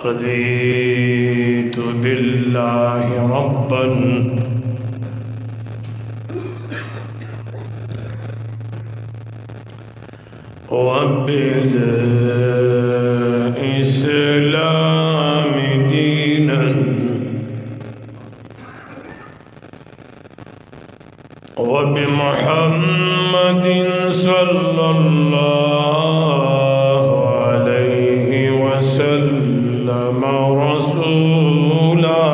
رضيت بالله ربا وبالإسلام دينا وبمحمد صلى الله عليه وسلم رسولا.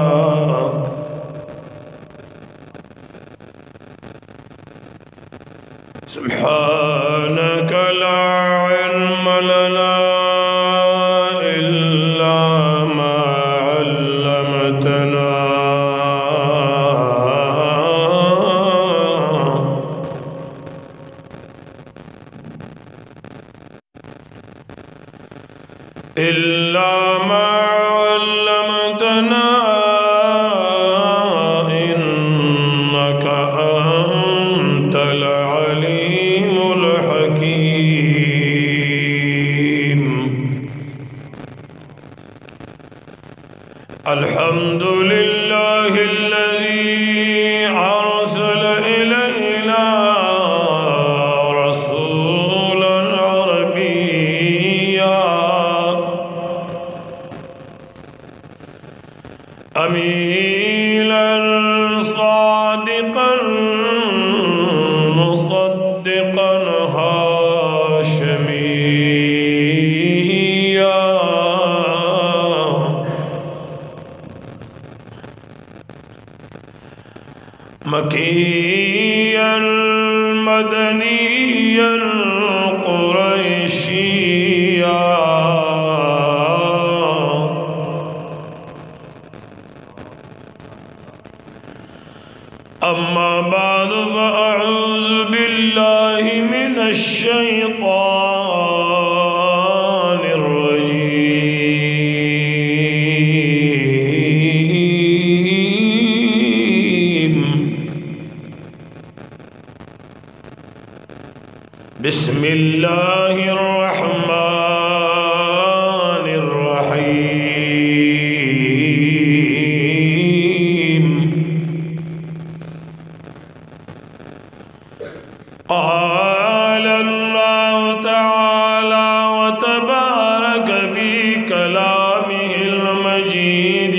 سبحانك لا علم لنا إلا ما علمتنا إلا ما علمتنا إنك أنت العليم الحكيم. الحمد لله الذي أرسل إلينا رسولا عربيا أمينا صادقا مصدقا هاشميا مكيا مدنيا قريشيا. أما بعد فأعوذ بالله من الشيطان الرجيم. بسم الله الرحمن الرحيم. قال الله تعالى وتبارك في كلامه المجيد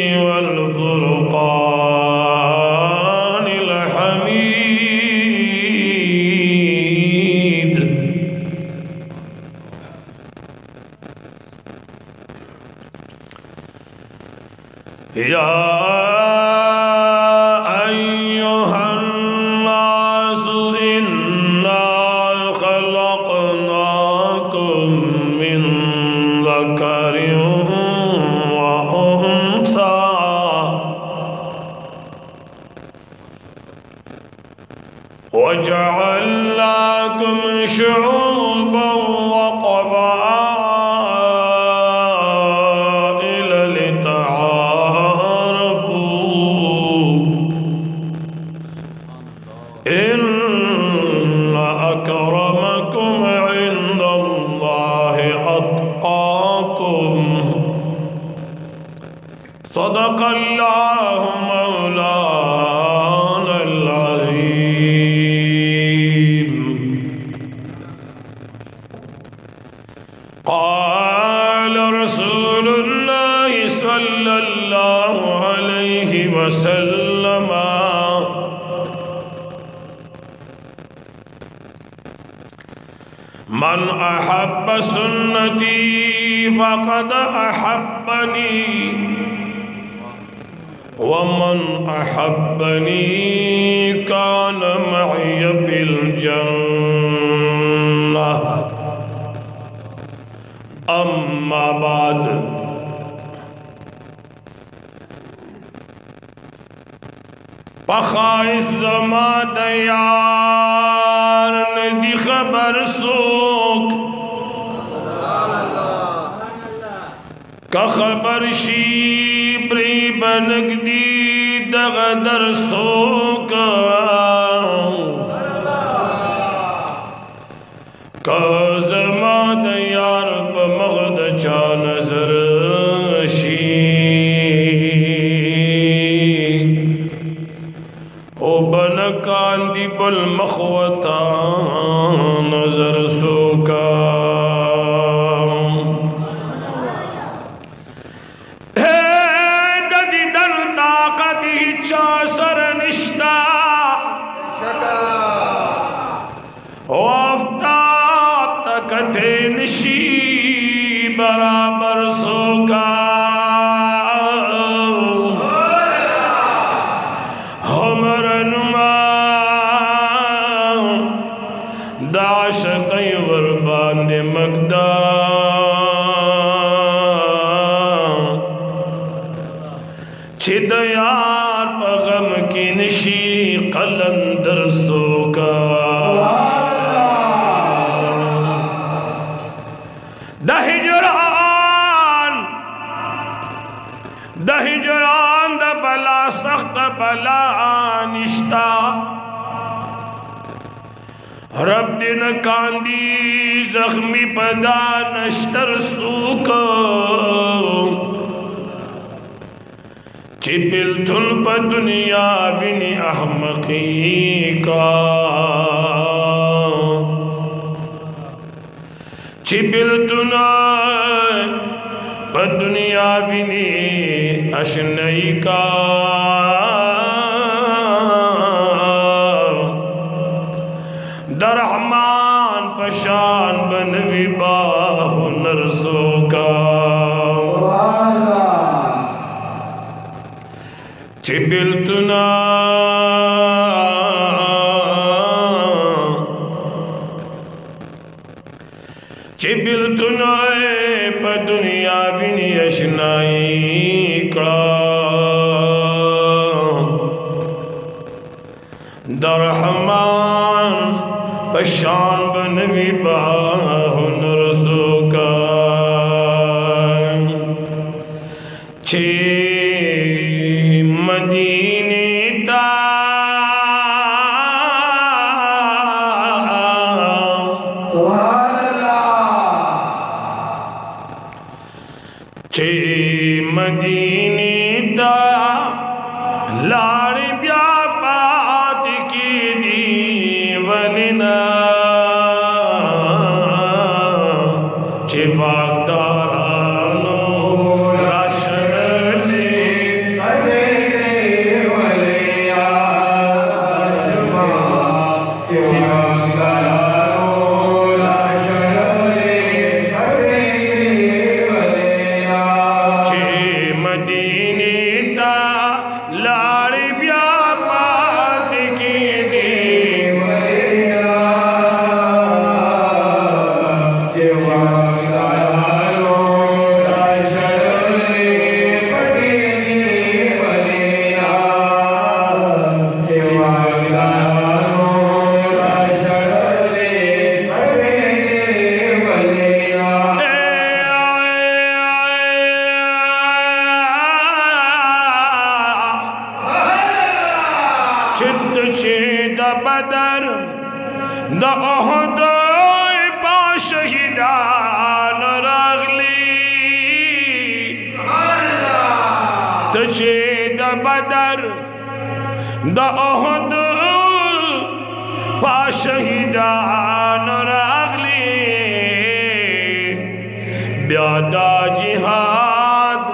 والفرقان الحميد. يا أيها الناس إنا خلقناكم من ذكر وأنثى وجعلناكم شعوبا وقبائل لتعارفوا إن أكرمكم عند الله أتقاكم. صدق الله مولانا العظيم. قال رسول الله صلى الله عليه وسلم من أحب سنتي فقد أحبني ومن أحبني كان معي في الجنة. أما بعد پخای زما د یار ندی خبر سوک که خبر شی بری بنگ دی دغدر سوک که زما د یار پا مغد چا نظر شی रब्बुल मखवता नजर सोका चासर निश्ता आफ्ताब तकते निशी बराबर सोका हमर नुमा दाश कैवर बांदे मगदा छिद यार पगम की निशी कलंदर सोका दहिजरान द बला सख्त बला निश्ता रब दिन कांदी जख्मी पदा नश्तर सूका चिपिल तुल प दुनिया विनी अहमकी का चिपिल तुना प दुनिया विनी अशनई का दरहमान पशान बन विबाह नरसो का चिबिल तुना चिबिल तुना प दुनिया विनी अशनाई का दरहमान पशान बन विबाह नरसो का छे मदीने ता छे मदीने ता लाड़ ब्या बात की दीवना छे वागदारानो बदर द ओहद शहीदान रगली तचे द बदर द ओहद शहीदान रगली ब्यादा जिहाद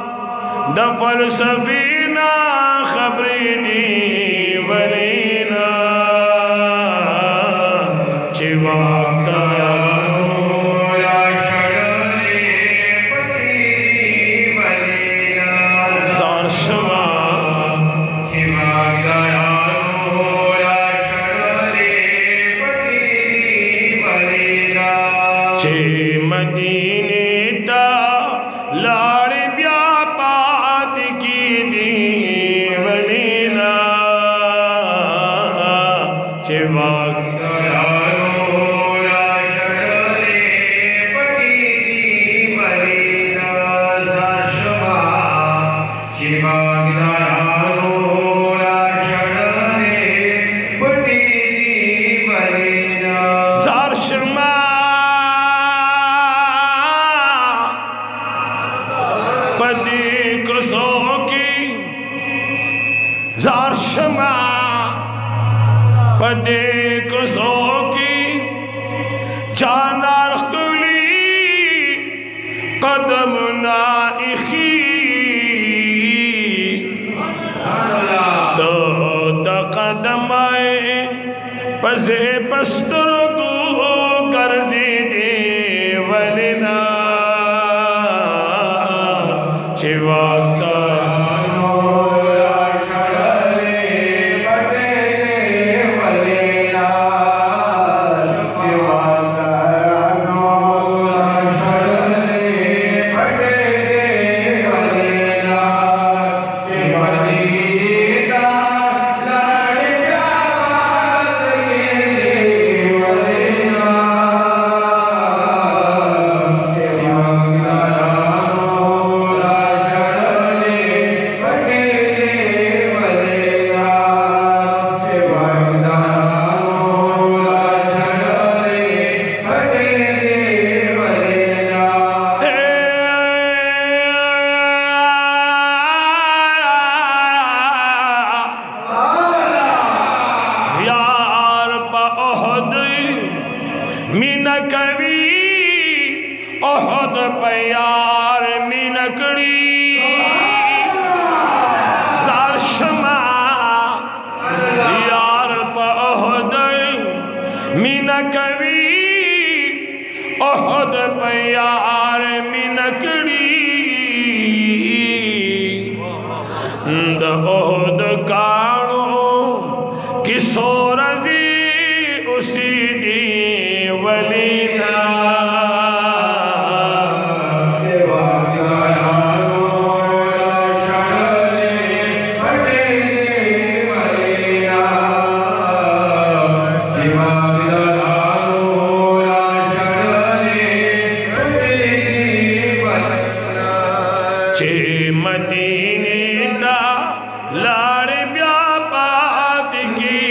द फलसफीना खबरी दी वलीना मदीने ता लाड़ ब्या पात की दीवनीना पदे नारखली कदम नाइखी तो कदम पसे पस्तर को कर्जे दे वलना चिवाता ओहद प्यार मिनकड़ी शमा यार ओहद मिनकवी ओहद प्यार मिनकड़ी द ओहद काणो किसो रजी उसी दी वलीना मदीने का लाड़ व्यापात की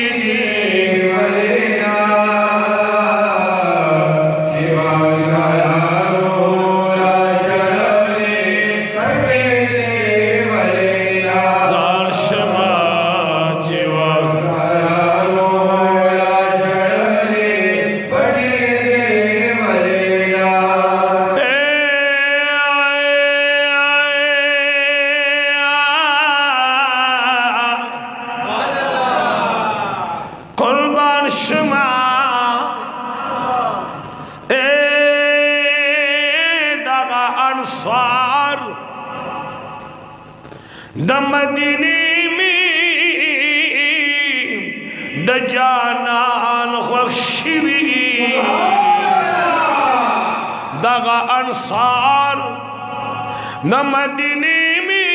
अंसार द मदीने में द जानान खुशवी दगा अंसार द मदीने में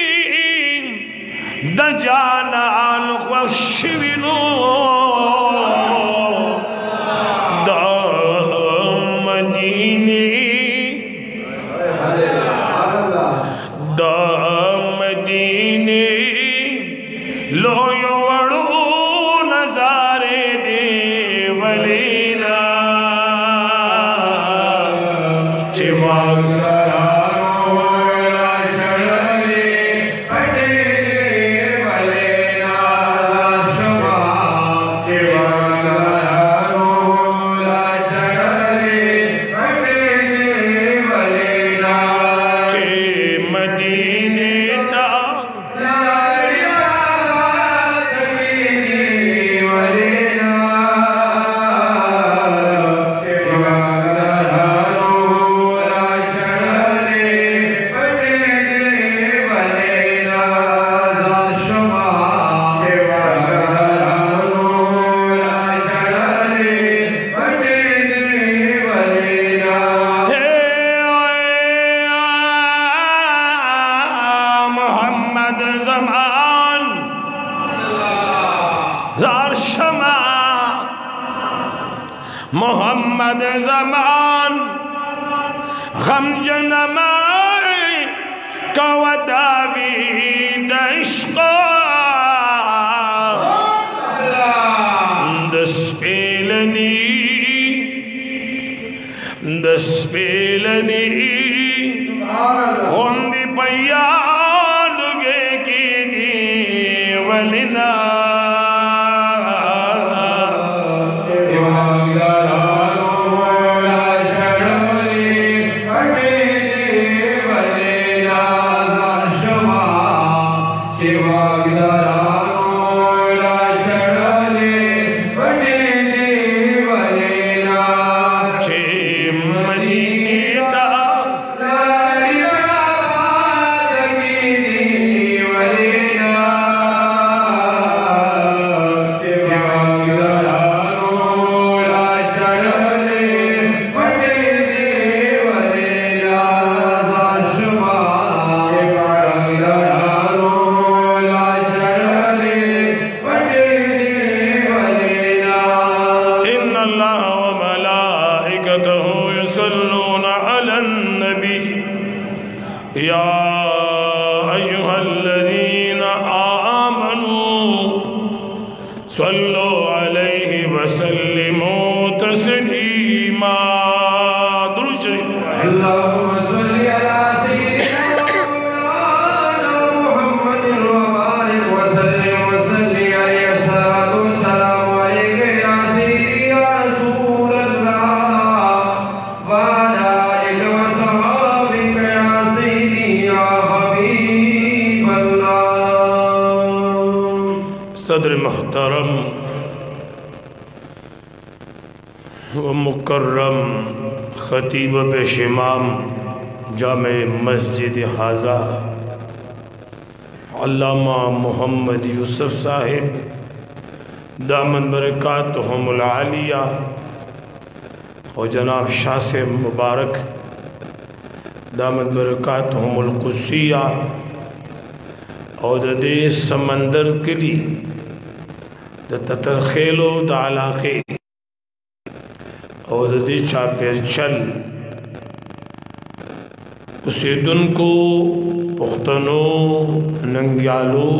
द जानान खुशवी नो द मदीने मदीने लोयो वड़ो नजारे दे वलीना मोहम्मद ज़मान गम जनमाए कवदावी दश्का दस्पेलनी होंदी पयाद गे की वलिना दीनी ता या अय्युहल्लज़ीना आमनू सल्लु अलैहि वसल्लिमू तस्लीमा। दुरूद शरीफ। अल्लाहुम्मा सल्लि अला सय्यिदिना मुहम्मदिन व बारिक व सल्लिम व सल्लि अलैहि सल्लतु वस्सलामु अलैका या सय्यिदी या रसूलल्लाह व अला आलिका व सहाबिका या सय्यिदी या हबीबल्लाह। सदर मुहतरम व मुकर्रम खतीब पेशमाम जामे मस्जिद हाजा अल्लामा मोहम्मद यूसुफ साहिब दामन बरकातहुमुल आलिया और जनाब शाह से मुबारक दामन बरकातहुमुल कुद्सिया और दे समंदर के लिए दतर खेलो दालाके और दे चापेर चल उसे दुन को पुख्तनो नंग्यालो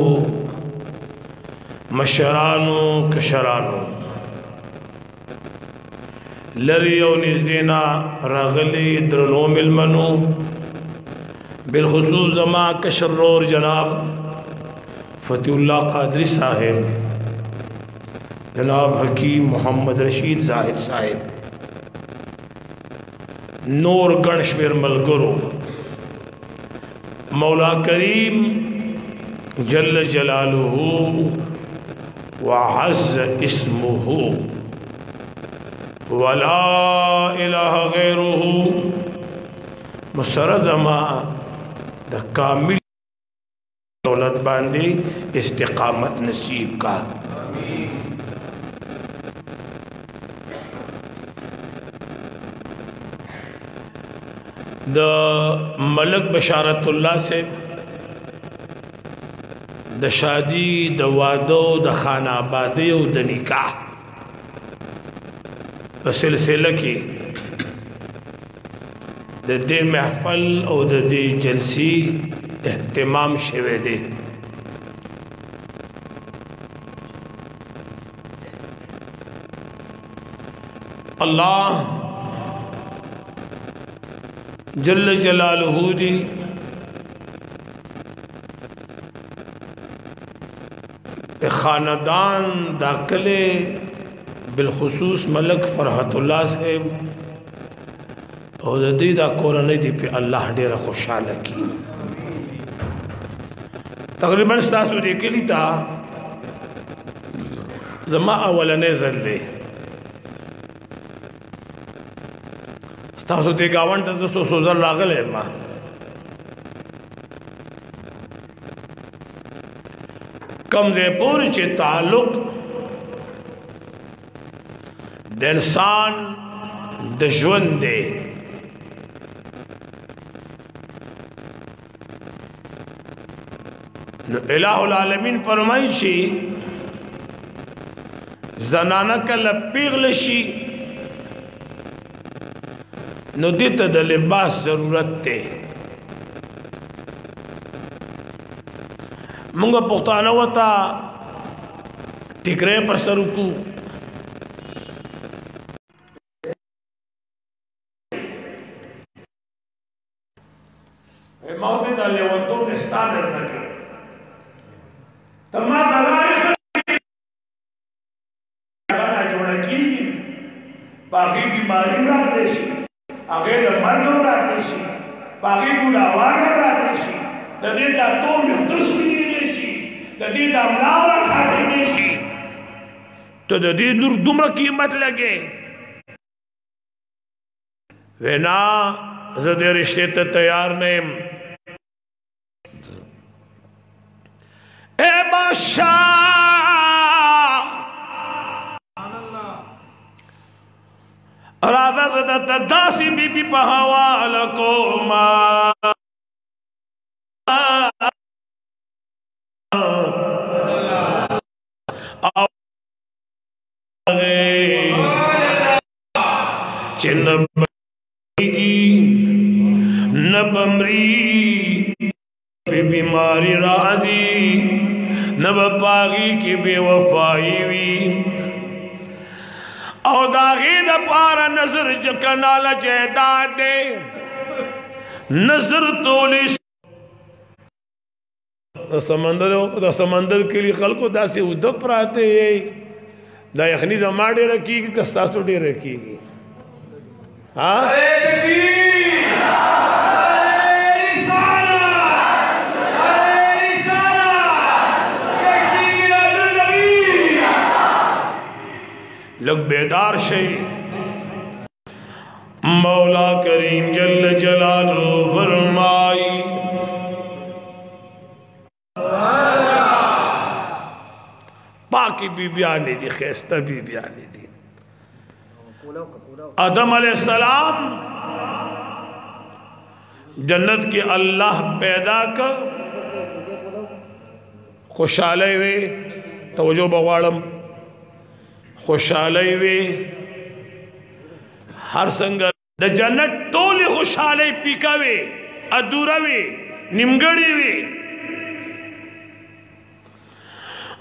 मशरानो कशरानो लरी और निजदेना रागली द्रनो मिलमनो बिलखुसूस जमा कशर्रोर जनाब फतेहुल्लाह कादरी साहिब जनाब हकीम मोहम्मद रशीद जाहिद साहिब नूर गणश्मेर मलगुरु मौला करीम जल्ल जलालुहु व अज़्ज़ इस्मुहु वला इलाहा गैरुहु मुसरज़मा द कामिल दौलत बांधी इस्तिकामत नसीब का। द मलक बशारतुल्लाह से द शादी द वादो द खानाबादी द निकाह सिलसिला की द दे महफल और द दे जलसी एहतमाम शवे दे। अल्लाह जल्ल जलालुहु दी खानदान दाखले बिलखुसूस मलक फरहतुल्लाह साहब और दीदा कोरने दी पे अल्लाह डेरा खुशहाल की। तकरीबन स्तासु दे के लिए जमा अवलने जल्ले स्तासु दे गावन तो सोजर लागल है माँ कम दे पूरी चे ताल्लुक द इंसान द ژوند दे इलाहुल आलमीन फरमाई शी जनाना का लपीगल शी नो दित द लिबास जरूरत ते मुंगा पुख्ताना वता टिकरे पर सरुकू मौत डाले वो तो पिस्तान है ना तमा दलाल गाना जोड़ा की बाकी बीमारी रात देशी आगे मर्द रात देशी बाकी बुढ़ावा रात देशी दे दा तो मुख्तस भी देशी दे दा मलावा खाते देशी तो दे नूर दुमरा कीमत लगे वे ना ज़दे रिश्ते ते तैयार ने। ए बादशाह राधा ज़दा दासी बीबी पहावाल को मां न बमरी बीमारी राजी न पागी की बेवफाई हुई और दागी द पारा नजर जकनाल जयदाद दे नजर तोली समंदर के लिए कल को दासी उदप रहते दा यखनी जमा डे रखीगी कस्तासो डे रखीगी। हाँ लोग बेदार शे। मौला करीम जल्ल जलालू फरमाई बाकी बीबी आने दी खैस्ता बीबी आने दी। आदम अलैहिस्सलाम जन्नत के अल्लाह पैदा कर खुशहाले वे तवज्जो बवाड़म खुशहाले वे हर संगत द जन्नत तोली खुशहाले पीकावे अधूरावे निमगड़ी वे।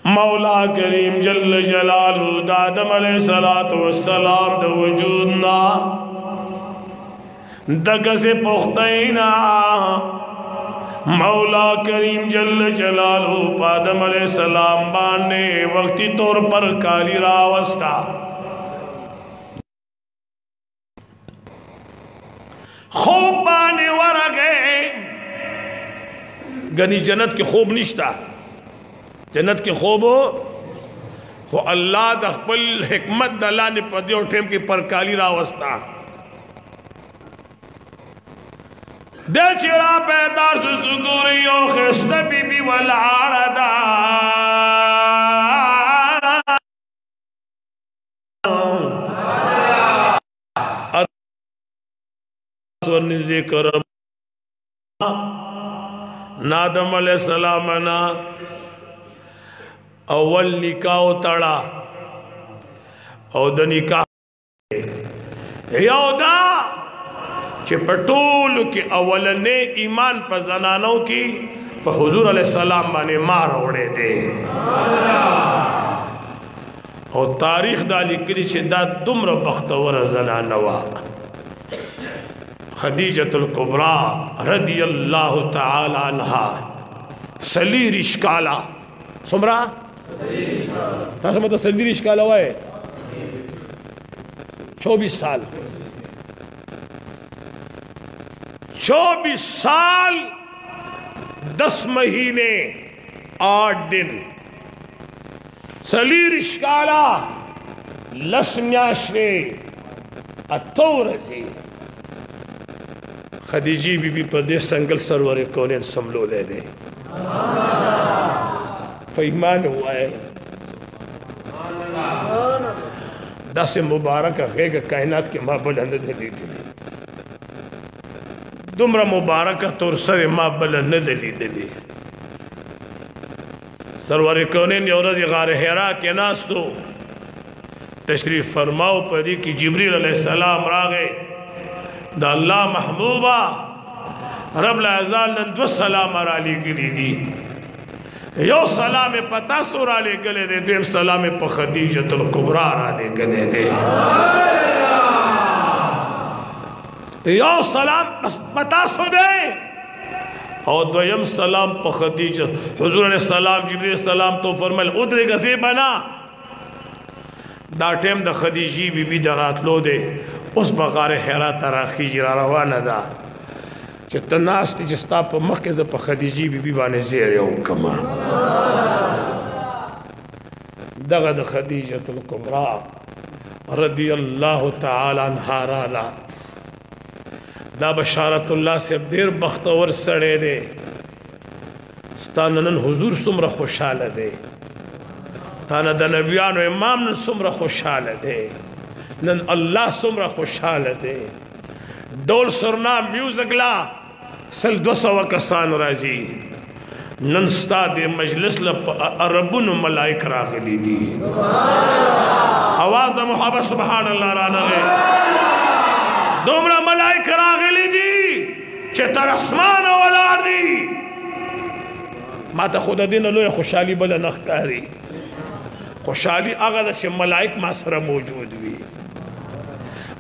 मौला करीम जल्ल जलालू आदम अलैहिस्सलातु वस्सलाम द वजूद ना दग से पुख्तैना मौला करीम जल्ल जलालू आदम अलैहिस्सलाम बाने वक्ती तौर पर काली रावस्ता खूब बाने वर गए गनी जन्नत के खूब निश्ता जन्नत के खूब हो अल्लाह दखपल हिकमत दला ने पदियों टेम की पर काली रावस्ता दे चिरा पैदार सुसुगुरियों खिस्ता बीबी वाला आड़ा करम नादम अलैहिस्सलाम ना अव्वल निकाह तड़ा और द निकाह यौदा चिपटोल के अव्वल ने ईमान पर जनानों की पर हुजूर अलैहिस्सलाम माने मार उड़े दे और तारीख दाली करी शिद्दा तुमर बख्तवर जनानवा खदीजतुल कुबरा रदियल्लाहु ताला अन्हा सली रिश्काला सुमरा मतलब सली रिश्काला हुआ है 24 साल 10 महीने 8 दिन सली रिश्काला लसन्याश्रे अतोरजी खदीजी बीबी प्रदेश संगल सरवर कौन समलो ले दे ईमान हुआ है 10 मुबारक है कायनात के माँ बुलंद दी थी दुमरा मुबारक तौर सर माँ बुलंद दिली दिली सरवर कौन औरत गार हेरा के नास तो तशरीफ फरमाओ पदी की जिब्रील अलैहिस्सलाम रा गए दा अल्लाह महबूबा रब लाजाल दो सलाम अली गिरी दी यो सलाम पता सोरा ले गले दे दो सलाम प खदीजतुल कुबरा ले गले दे यो सलाम पता सो दे और दोयम सलाम प खदीजा हुजूर अलैहि सलाम जिब्रील सलाम तो फरमाल उधरे गसे बना दा टाइम द खदीजी बीबी दरात लो दे उस बगार हेरा तराखी जरा रवाना दा चितनास जिस्ता प मक्के द प खदीजी बीबी बाने ज़ेरे हुक्मा दगा द खदीजतुल कुबरा रदियल्लाहु ताला अन्हा राला दा बशारतुल्लाह से देर बख्तवर सड़े दे तानन हुजूर सुमरा खुशहाल दे ताना द नबियानो इमाम न सुमरा खुशहाल दे नन अल्लाह सुमरा खुशहाल दे डोल सुरना म्यूजिक ला सल 200 कसान राजी नन स्ता दे मजलिस ल अरबुन मलाइक रागली दी आवाज द मोहब्बत सुभान अल्लाह राना है दोमरा मलाइक रागली दी चतर आसमान वाला दी माता खुदा दिन लो खुशहाली बल नखकारी खुशहाली आगा से मलाइक मा सर मौजूद भी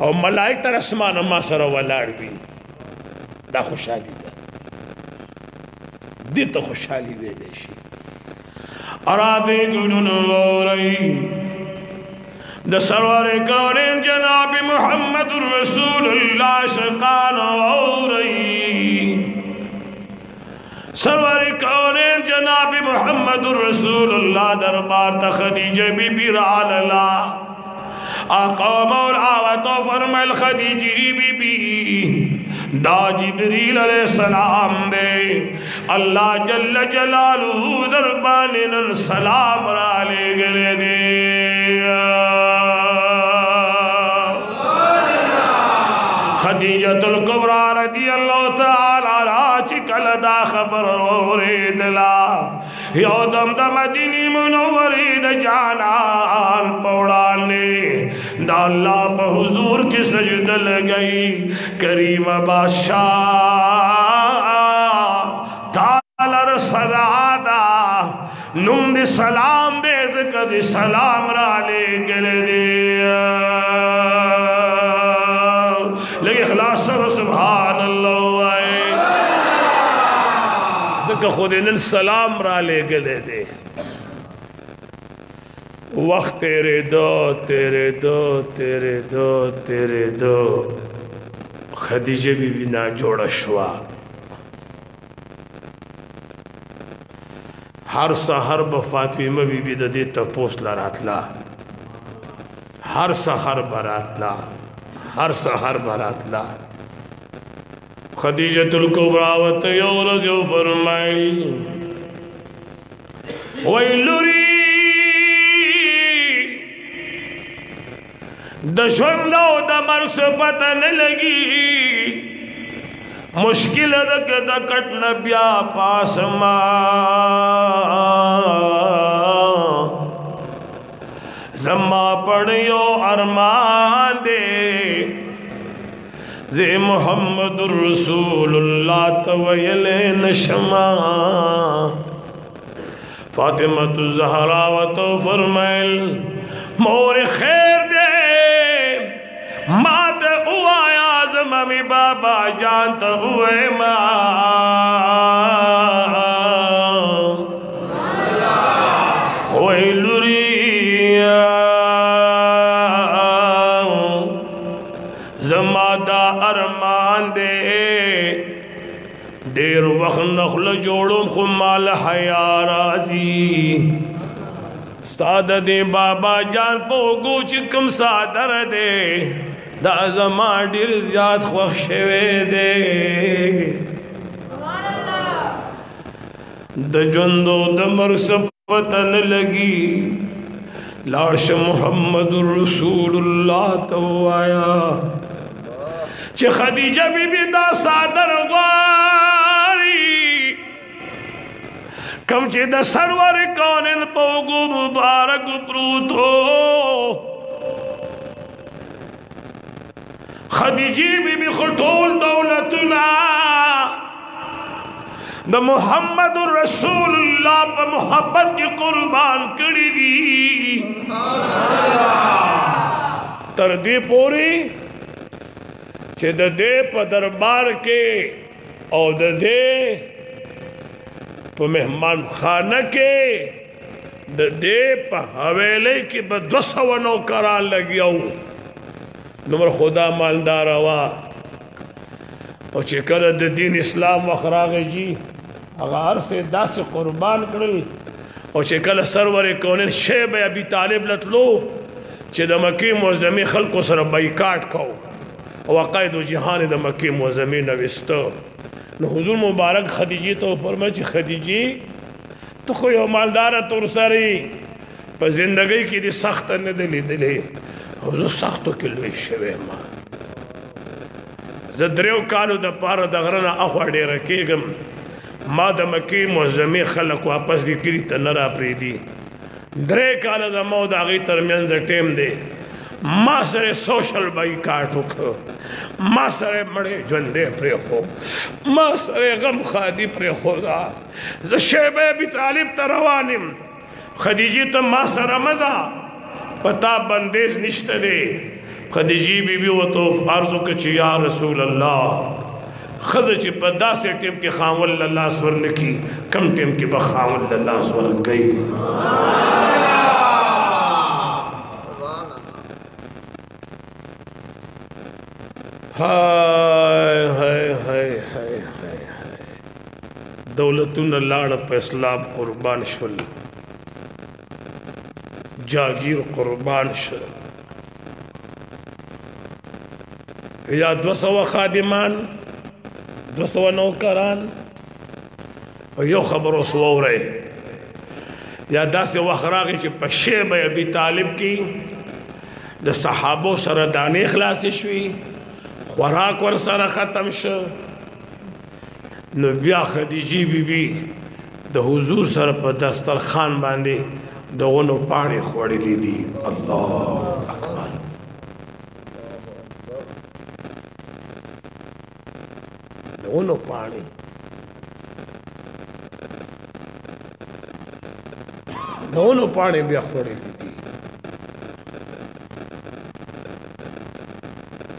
और मलाइक तर आसमान मा सर वलाड़ भी दा खुशहाली दी तो खुशहाली वेलेशी अरादे गुनुन वरई द सरवर कौन जनाब मुहम्मद रसूलुल्लाह शकान वरई सरवर कौन जनाब मुहम्मद रसूलुल्लाह दरबार त खदीजा बीबी राला आका मौला व तो फरमाइल खदीजी बीबी दा जिब्रील अलैहिस्सलाम दे अल्लाह जल्ल जलालहू दरबार ने सलाम रा ले गले दे खदीजतुल कुबरा रज़ियल्लाहु तआला चिकलदा खबर रे दिला योदम द मदीनी मुनव्वरी द जानान पौड़ाने दा अल्लाह हुजूर की सजद गई करीम बादशाह तालर सलादा नुम दे सलाम दे कद सलाम रा ले गले दे लगे खलास सुभान अल्लाह खुद इन सलाम रा ले गले दे वक्त तेरे दो तेरे दो तेरे दो तेरे दो खदीजे बीबी ना जोड़ा शुआ हर सहर फातिमा बीबी दे तपोस लरातला हर सहर बरातला हर सहर बरातला खदीजतुल कुबरा वत योरज फरमाई वैलुरी दशवंदो दमर से पता न लगी मुश्किल रख दकट न ब्या पास जम्मा पढ़ियो अरमान दे जे मुहम्मदुर रसूलुल्लाह तवयले नशमा फातिमा तु ज़हरा व तो फरमाइल मोर खैर दे मात हुआ आज़म मम्मी बाबा जानत हुए माँ ओए लुरिया जमादा अरमान दे देर वक्त नखल जोड़ो खुमाल हया राजी साद दे बाबा जान पो गोच कम सादर दे दाजमा डिर ज्याद ख्वशवे दे द जुंदो दमर सब पतन लगी लाश मुहम्मदुर रसूलुल्लाह तो आया चे खदीजा बीबी दा सादर वारी कम चे दा सरवर कौन पोगु मुबारक प्रूतो खदीजी बीबी खटोल दौलतुना द मुहम्मदुर रसूलुल्लाह पर मोहब्बत की कुर्बान करी दी तर दे पोरी चे दे प दरबार के और दे प मेहमान खाना के दे प हवेले की ब 200 नौकरान लगिया नंबर खुदा मालदार हवा और चिकर दीन इस्लाम वखराग जी अगार से 10 कुर्बान करल और चिकल सरवर कौन शेब अभी तालिब लतलो चे दमकी मोजमी खल को सर बाइकाट खाओ वक़ायद जहान द मक्के मुअज़्ज़मी नविस्तो न हुजूर मुबारक खदीजी तो फरमाए खदीजी तो कोई मालदार तुर सारी पर जिंदगी की दी सख्त न दिली दिले हुजूर सख्त के लिए शवे मां ज़द्रेव कालो द पार द गरना अखवाड़े रखेगम मां द मक्के मुअज़्ज़मी खलक वापस दी करी तनरा प्रीदी द्रे काल द मौद आगी तरमियान ज टेम दे मां सरे सोशल बाइकाट उखो मां सरे मड़े जंदे प्रे हो मां सरे गम खादी प्रे होगा ज शेबे भी तालिब तरवानिम खदीजी तो मां सरा मजा पता बंदेज निश्त दे खदीजी बीबी वो तो आरज़ू के या रसूल अल्लाह खद ची पदा से टेम के खावल अल्लाह स्वर लिखी कम टेम के बखावल अल्लाह स्वर गई हाय हाय हाय हाय हाय दौलतुन लाड़ पे इस्लाम कुर्बान शुल जागीर कुर्बान शुल या 200 खादिमान 200 नौकरान यो खबरों सो रहे या दास वखरागी के पशे में अभी तालिब की द सहाबो सरदाने खलास शुई खुराक वर सर ख़त्म शो नबिया खदीजी बीबी द हुजूर सर पर दस्तरखान बांधे दोनों पाड़े खोड़ी ली दी अल्लाह अकबर दोनों पाड़े भी खोड़ी ली दी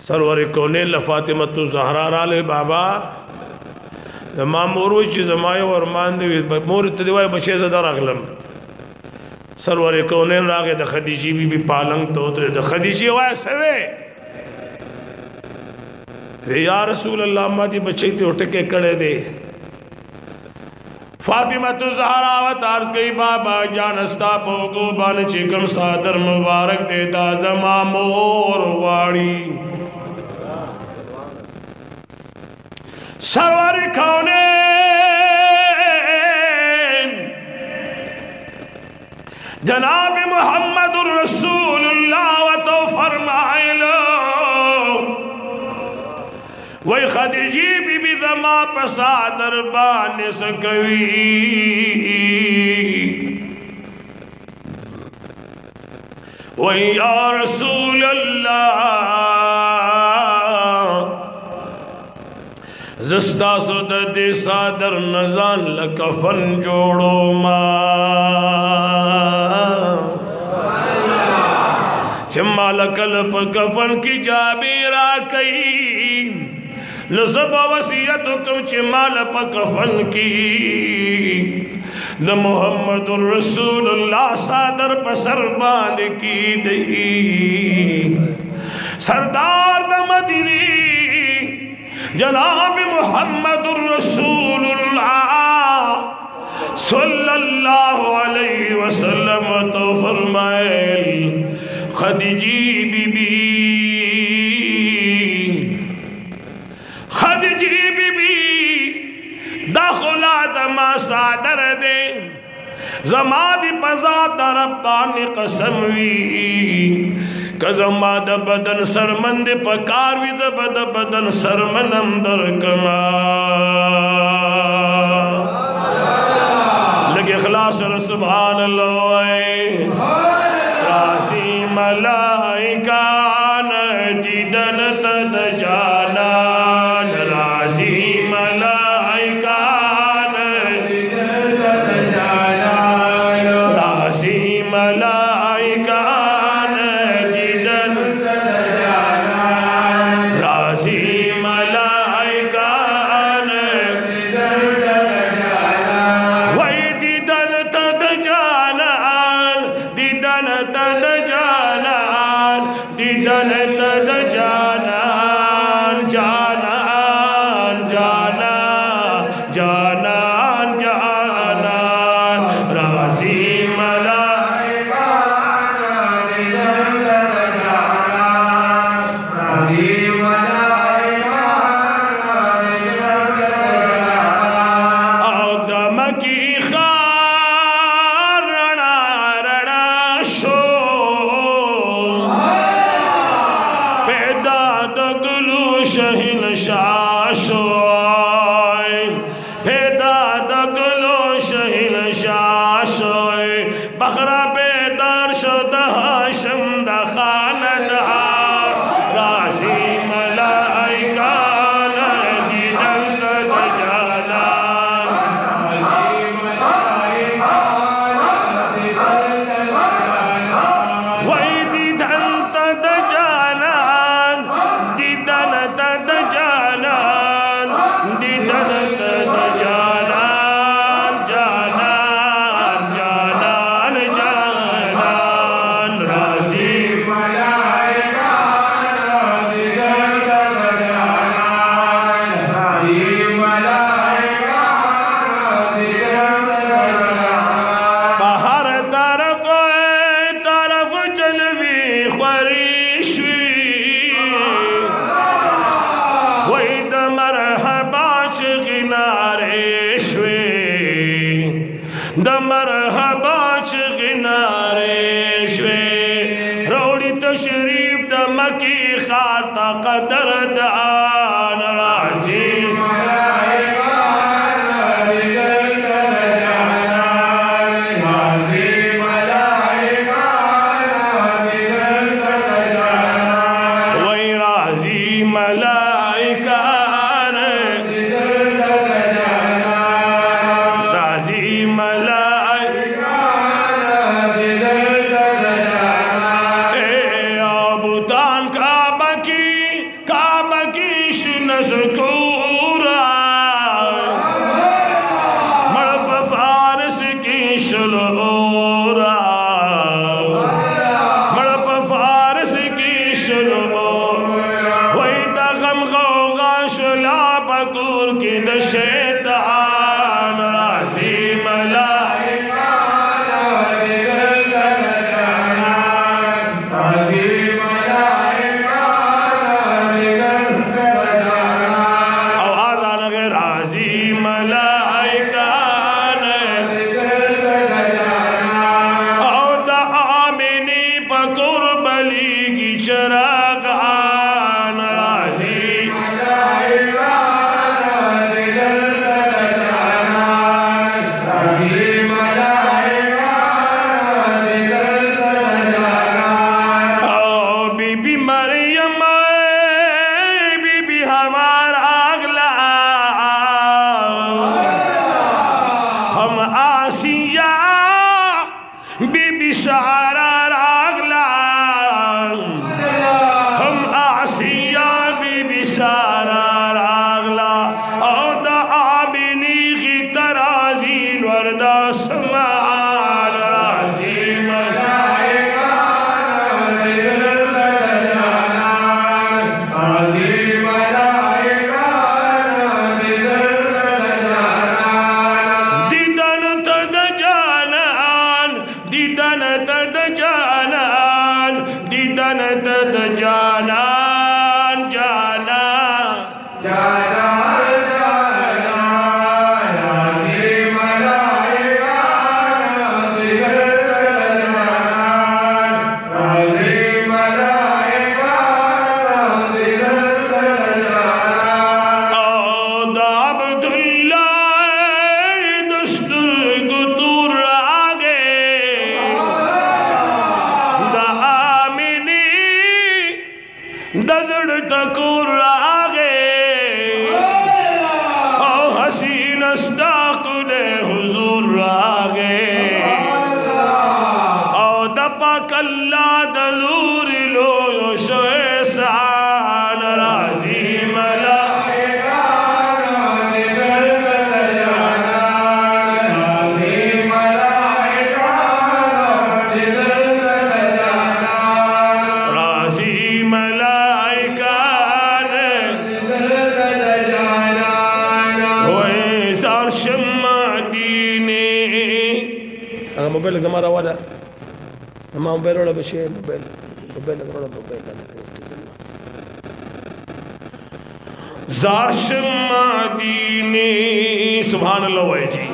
सरवर कौनैन फातिमतु ज़हरा राले बाबा मामूरू जमायो और मान मोर तदिवाय बचे ज़दा रगलम सरवर कौनैन रागे द खदीजी भी पालंग तो उतरे द खदीजी वाय सवे या रसूल अल्लाह मादी बच्चे थे उठ के कड़े दे फातिमतु ज़हरा अवतार गई बाबा जानस्ता पोगो बान चिकम सादर मुबारक दे दाजमा मोर वाड़ी सरवर कौनैन जनाब मुहम्मदुर रसूलुल्लाह तो फरमाए लो वही खदीजी बीबी दमा पसादर बान सकवी वही या रसूल अल्लाह ज़स्ता सुद दे सादर नजान लकफन जोड़ो माल कल्प कफन की जाबीरा कई नसब वसीयत हुक्म चिमाल कफन की द मुहम्मदुर रसूलुल्लाह सादर पसर बांध की दई सरदार द मदीनी जनाब मुहम्मदुर रसूलुल्लाह सल्लल्लाहु अलैहि वसल्लम तो फरमाए खदीजी बीबी दाखुला जमा सादर दे जमादी पजा दरबानी कसमवी कजमा द बदन सरमंद पकार भी द बदन सरमनम दर कमा लगे खलास सुभान अल्लाह रासी मलाइका दीदन तद जाना राजी मलाइका राजी मलाइका दीदन तद जानान जानान जानान موبایل زما راوړه ما موبایل ولا بشي موبایل ولا موبایل زاشم مدینه سبحان الله وای جی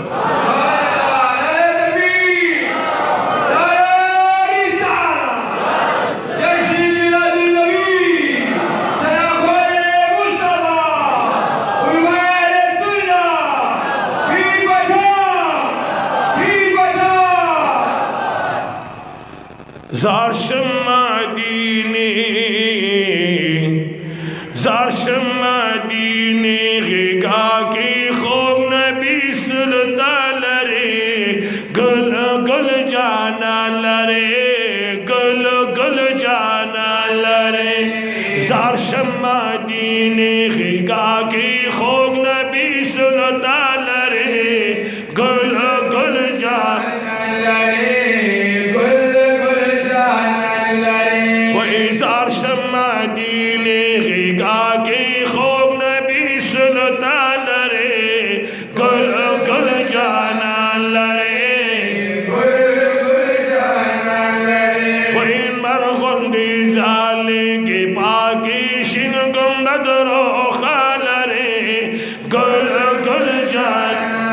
زارشم مدینه غیگا کی خوب نبی سلطان لرے گل گل جانا لرے گل گل جانا لرے زارشم مدینه غیگا کی خوب نبی नबी सुल्तान रे गुल गुल जान जार शम्मा दीने गिगा के खूब नबी सुल्तान रे गुल गुल जाना लरे वही मरगुंदी जाले के पाकी शिन गुंबद रो खाल रे गुल गुल जाना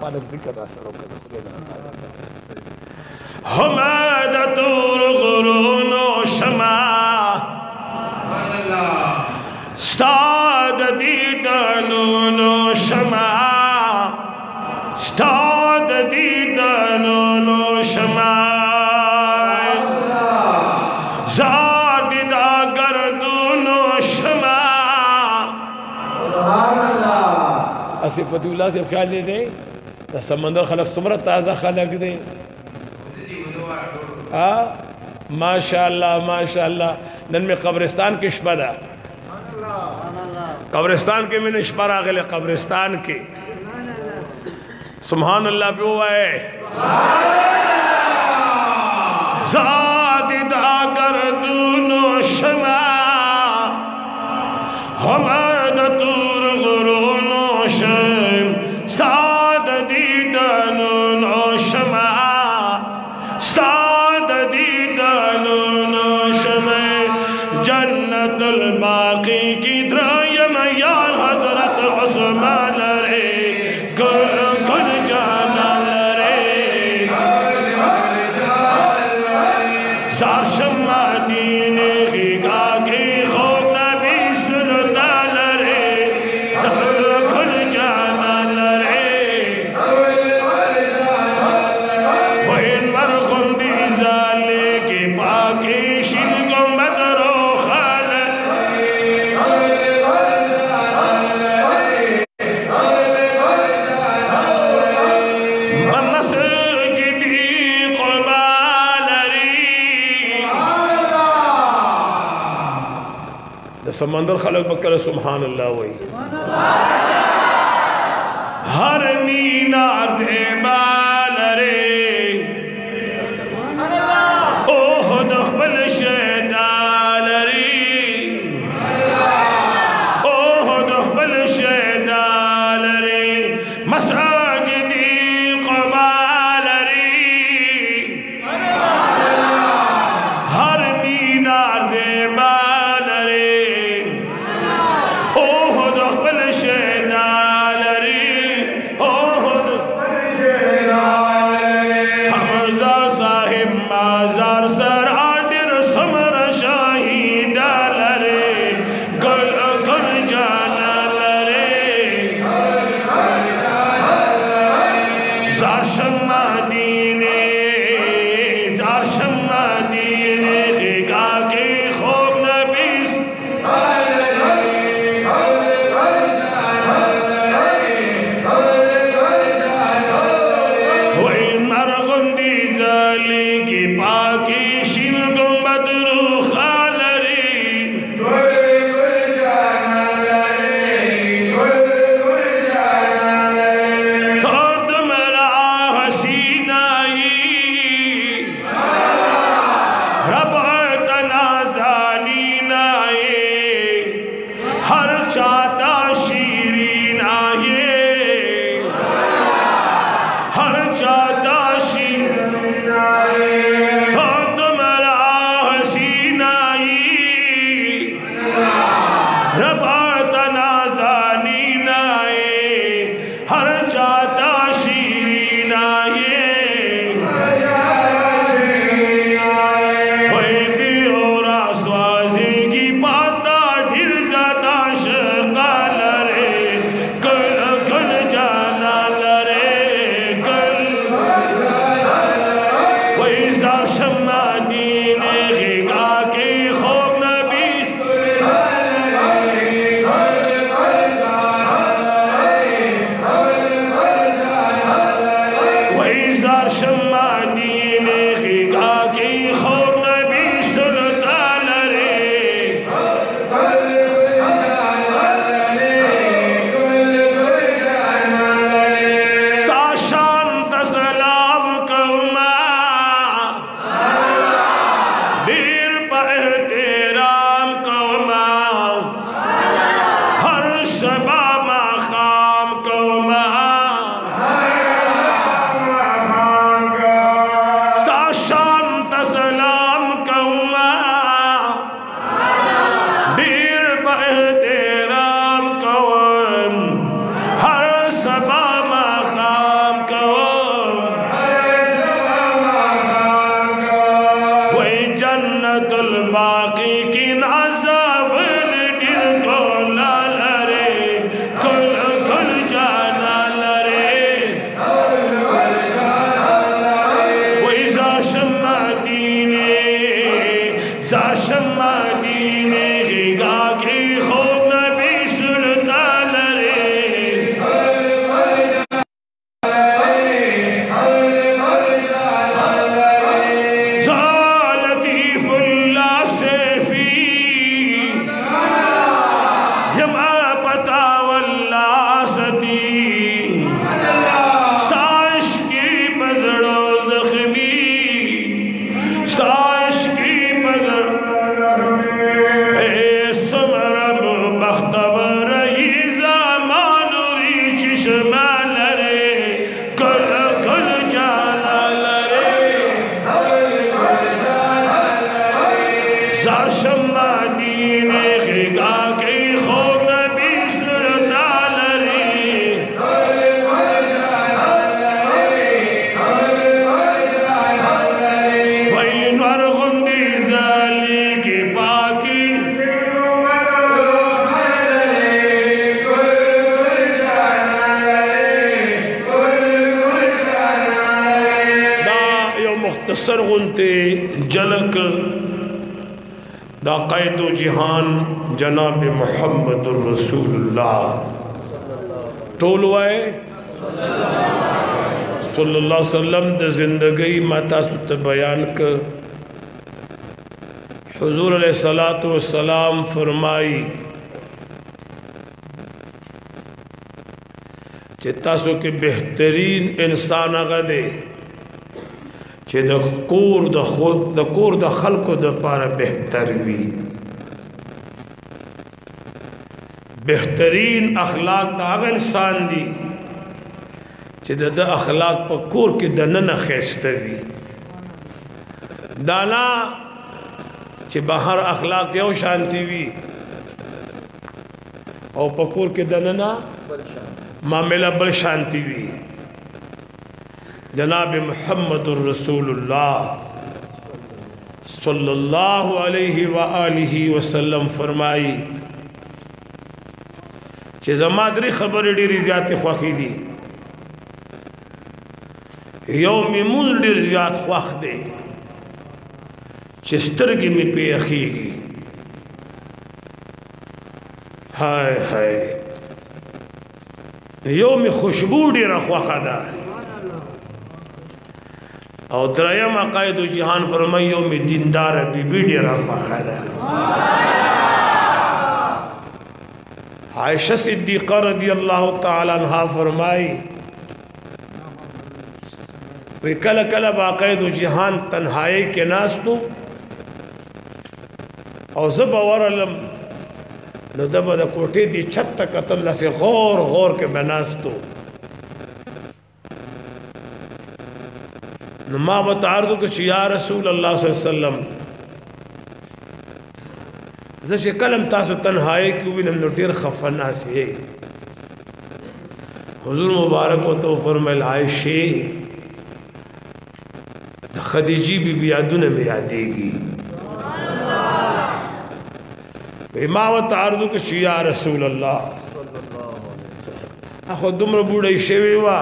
पालक जिक्र असरों के हमादतुर गुरुनो शमा स्ताद दीदानो शमा स्ताद दीदानो शमा जार दीदा गर्दुनो शमा आसिफतुल्लाह से ख्याल दे दे समंदर खलक सुमर ताज़ा खलक दे माशाअल्लाह माशाअल्लाह नन में कब्रिस्तान के शपदा कब्रिस्तान के में निष्परा गले कब्रिस्तान के सुभान अल्लाह पे हुआ है ज़ादिदा गर्दुनो शमा हमादतुर गुरुनो शम स्ताद दीदानो शमा स्ताद दीदानो शमा जन्नतुल बाकी की द्रायम यार हजरत उस्मान रे गुल गुल जाना रे सार शम्मा दीने गिगा के खूब नबी सुल्तान रे गुल गुल जाना रे वहीन मरगुंदी जाले के पाके शिन गुंबद रो खाल मसजिदी क़ुबाल री समंदर खलक बकर सुभान अल्लाह वही हर मीनार दे बाल रे ओह दखबल शेदाल रे ओह दखबल शेदाल रे मसाजिदी क़बाल रे हर मीनार दे बाल रे ओह दखबल शेदाल रे ओह हमजा साहिब माजार सर आडिर समर शाहीदाल रे गुल गुल जाना रे जार शम्मा दीने गिगा के खूब नबी मरगुंदी जाली की पाकी शिन गुंबद रू खाल रे तो तुमरा हसीनाई रब जन्नतुल बाकी की नाज़ावल दिल को लाल रे कुल कुल जाना लरे वही जाशम्मा दीने गा के खूब नबी सुनता लरे सरगुनते जलक दा क़ायदो जहान जनाब मुहम्मदुर रसूलुल्लाह टोलवाए सल्लल्लाहु अलैहि वसल्लम द जिंदगी माता सुत बयान क हुजूर अलैहिस्सलातु वस्सलाम फरमाई चितासो के बेहतरीन इंसान गदे चे द कोर द खल्को द पारा बेहतर भी बेहतरीन अखलाक दाग इंसान दी चे द अखलाक पर कोर के दनन खैस्तर भी दाना चे बाहर अखलाक यो शांति भी और पकोर के दनना मामला बल शांति भी जनाब मुहम्मदुर रसूलुल्लाह सल्लल्लाहु अलैहि व आलिहि वसल्लम फरमाई चे जमादरी खबर डेरी ज़्यादा ख्वाही दी यौम मुल डेर ज़्यादा ख्वाह दे चिस्तर की में पे अखीगी हाय हाय यौम खुशबू डेरा ख्वाह दा और द्रयम अकायद जहान फरमाइयों में दीनदार बीबी डेरा ख्वाखा आयशा सिद्दीक़ा रज़ियल्लाहु ताला अन्हा फरमाई वे कल कल बाकायद जहान तन्हाई के नास्तु और जब वरलम नदब द कोठे दी छत तक अतल्ला से गौर गौर के बनास्तु नमा बता दो कि या रसूल अल्लाह सल्लल्लाहु अलैहि वसल्लम जैसे कलम तासु तन्हाई की भी नम ढेर खफना से हुजूर मुबारक हो तो फरमाइल आयशे खदीजी भी यादुन में यादेगी मावत आरदू के या रसूल अल्लाह आखो दुम्र बूढ़े शेवे वा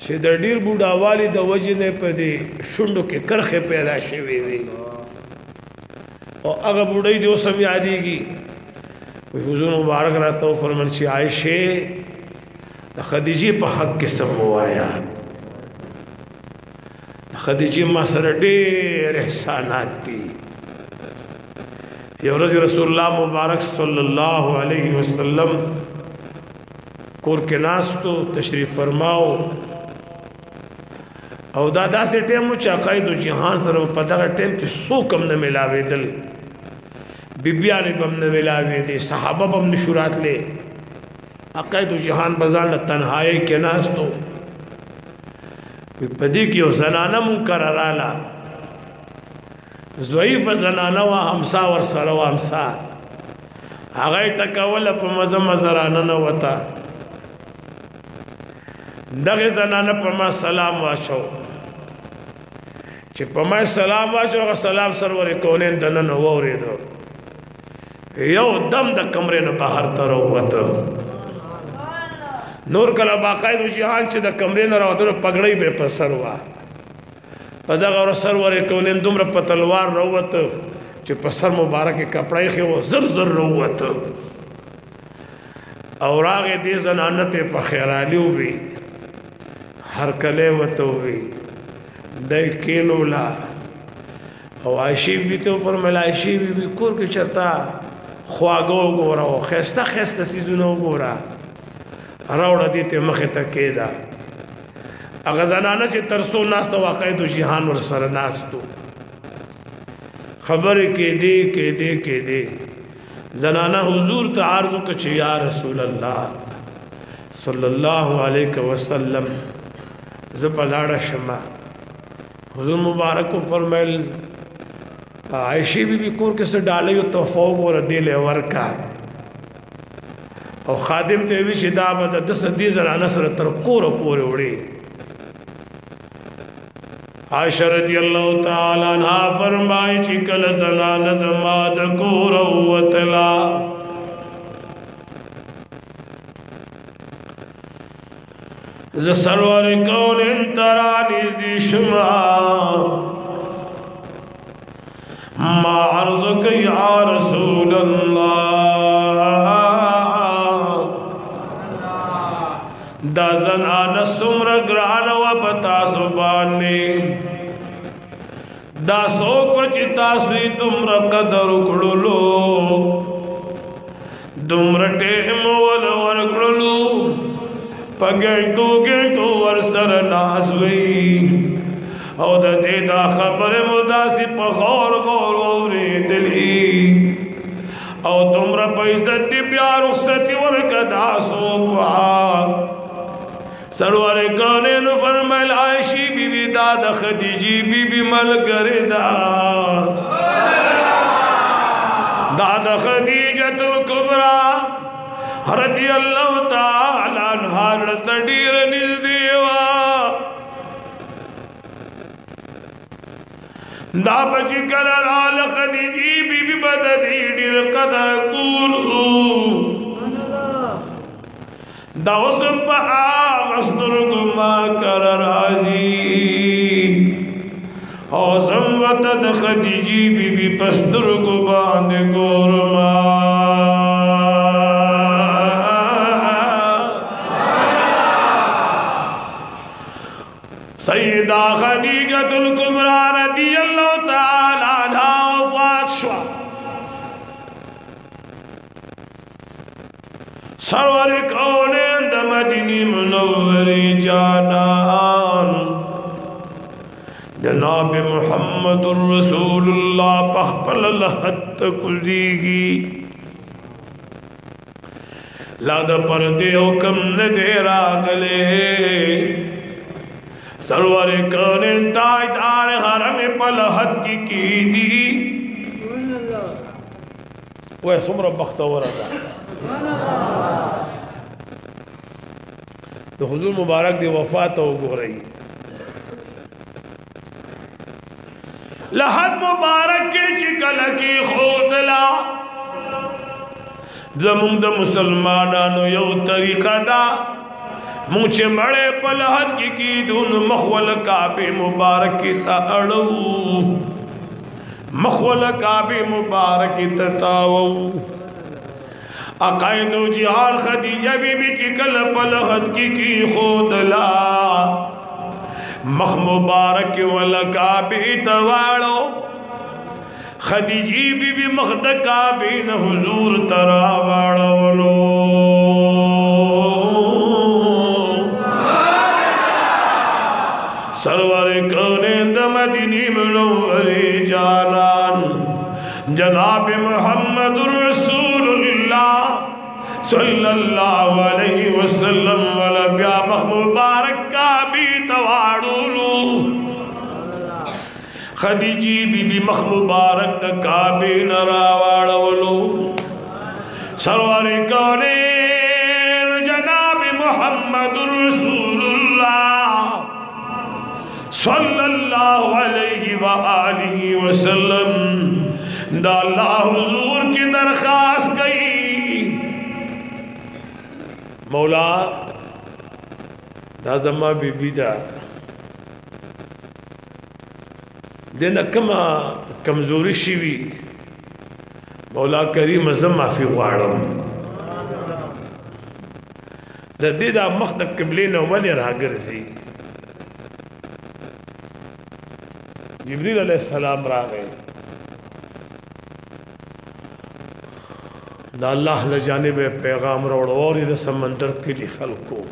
से डीर बूढ़ा वाली द वजने पे शुंडो के करखे पैदा शेवे वे और अगर बूढ़ी जो सब यादेगी हुजूर मुबारक रहता हूँ फरमान शी आयशे खदीजी पर हक के सब हो आया खदीजी मां सर ढेर एहसानात थी यवरज रसूलुल्लाह मुबारक सल्लल्लाहु अलैहि वसल्लम कोर के नास तो तशरीफ फरमाओ और दादा से टेम चाकायद जहान सर पता का टेम कि सो कम न मिलावे दल बिबिया ने बम न मिलावे दे सहाबा बम निशुरात ले अकायद जहान बजान तन्हाई के नास तो पदी की जनाना मुनकर अराला ज़ईफ़ जनाना व हमसा वर सर व हमसा आगे टकावल पर मज़ा मज़राना न वता दगे जनाना पर मा सलाम वाशो چې په ما سلام واچو هغه سلام سرور کونین دننه واورېدو یو دم د کمرې نه بهر ته راووته نور کله باقاعده جهان چې د کمرې نه راوتلو پګړۍ به په سر وه په دغه ورځ سرور کونین دومره په تلوار راووته چې په سر مبارک کپړه یې خو زر زر راووته او راغې دې زنانه ته په خیرالي ووي هرکلی ورته ووي دی کېنوله او عایشې بي ته وفرمیل عایشې بي کور کې چېرته خواږه وګوره او ښایسته ښایسته څیزونه وګوره راوړه دې ته مخې ته کېده هغه زنانه چې تر څو ناسته واقعیدو جهان ورسره ناستو خبرې کېدې زنانه حضور ته عرض وکړه چې یا رسول الله صلی الله علیه وسلم زه به لاړه شمه حضور مبارک فرمایل عائشہ بی بی کور کې څه ډالۍ او تحفه وګوره دې له ورکا او خادم ته وی چې دا به د سدي زنانه سره تر کور پورې وړي عائشہ رضی الله تعالی عنها فرمایي چې کله زنانه زما د کور وتلا ز سرور کون انترا نزدی شما ما عرضك یا رسول اللہ دا زنان سمر گران و پتا سبانی دا سوکو چتا سوی دمر قدر کڑلو دمر ٹیم ولور کڑلو پگنٹو گنٹو ورسر ناسوی او دا دیدا خبر مداسی پا غور غور غوری دلی او دمرا پا عزت دی بیا رخصتی ورکدا سوکوا سرور کانین فرمیل عائشی بی بی دادا خدیجی بی بی ملگر دادا خدیجت الکبرى رضی اللہ تعالی عنہ رضا دیر نزدیوا دا بچی کلر آل خدیجی بی بی بددی دیر قدر کولو دا اسم پا آغستر گما کر رازی اوزم وطد خدیجی بی بی پستر گو باند گورما سیدہ خدیجۃ الکبریٰ رضی اللہ تعالی عنہ وفات شوا سرور کونین دا مدینی منوری جانان جناب محمد الرسول اللہ پخپل لحت کزیگی لاد پردے حکم ندے راگلے سرور کونین تاجدار حرم پلحت کی دی وہ سمر بختور دا تو حضور مبارک دی وفات ہو گو رہی لحد مبارک کی شکل کی خودلا زمون دا مسلمانانو یو طریقہ دا مونچے مڑے پلحد کی دون مخول کعبی مبارک کی تا اڑو مخول کعبی مبارک کی تا تاو عقائد و جہان خدیجہ بی بی چکل پلحد کی خودلا مخ مبارک والکعبی تواڑو خدیجی بی بی مخد کعبی نہ حضور تراوڑو سرور کونین دا مدینی منوری جانان جناب محمد رسول اللہ صلی اللہ علیہ وسلم ولبیا مبارک کا بھی تواڑولو خدیجی بی بی مبارک کا بھی نراوڑولو سرور کونین جناب محمد رسول اللہ صلی اللہ اللہ علیہ وآلہ وسلم دا اللہ حضور کی درخواست گئی مولا دا زما بی بی دا دینا کما کمزوری شوی مولا کریم زم معافی غواړم د دې دا مخ د قبلې نه ولې راګرځي جبريل علیہ السلام راغی دا اللہ لجانب پیغام روڑو اور یہ سمندر کے لیے خلقو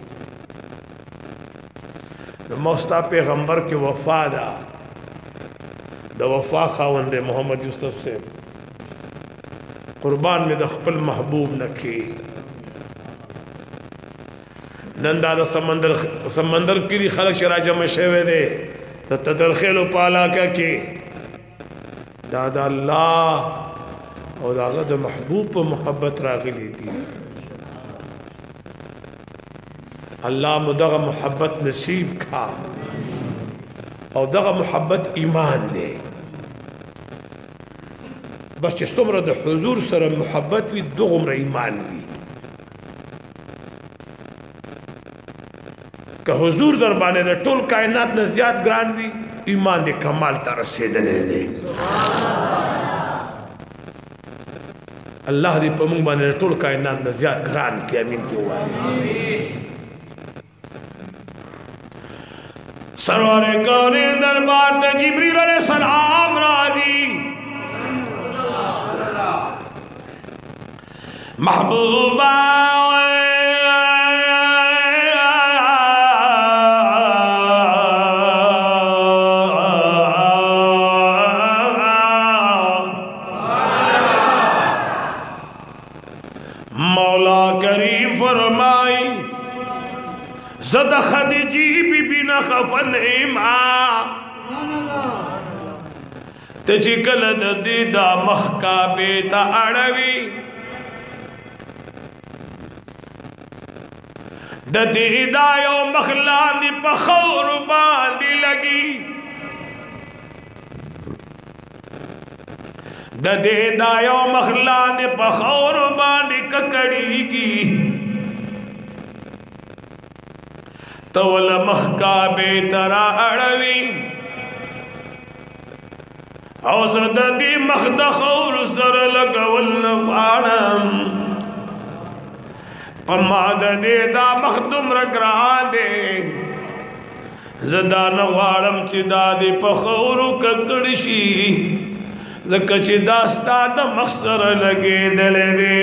موستا پیغمبر کے وفا دا وفا خاوند محمد یوسف سے قربان میں دا خپل محبوب نکی نندا دا سمندر کے لیے خلق شرا جمع شوے دے تدرخیل و پالا کی دا اللہ اور داغا دا محبوب پا محبت راغلی دی اللہ مدغا محبت نصیب کھا اور دغا محبت ایمان دے بس چه سمر دا حضور سر محبت بھی دغمر ایمان بھی کہ حضور دربانے دا ٹول کائنات نزیاد گران بھی ایمان دے کمال تا رسیدنے دے اللہ دی پمونگ بانے ٹول کائنات نزیاد گران کی امین کی ہوا سرور کونی دربار تا جبریل علیہ السلام را دی محبوبہ مولا کریم فرمائی زد خدیجی بی بی نخفن ایما تجی کلد دیدا مخکا بیتا اڑوی د دیدا یو مخلاندی پخور باندی لگی د دیدا یو مخلاندی پخور باندی ککڑی کی تول مخکا بیترا اڑوی او زد دی مخد خور سر لگول نفارم پما دے دا مخدم رگران دے زدا نغوارم چی دا دی پخورو ککڑشی لکا چی داستا دا مخصر لگے دلے دے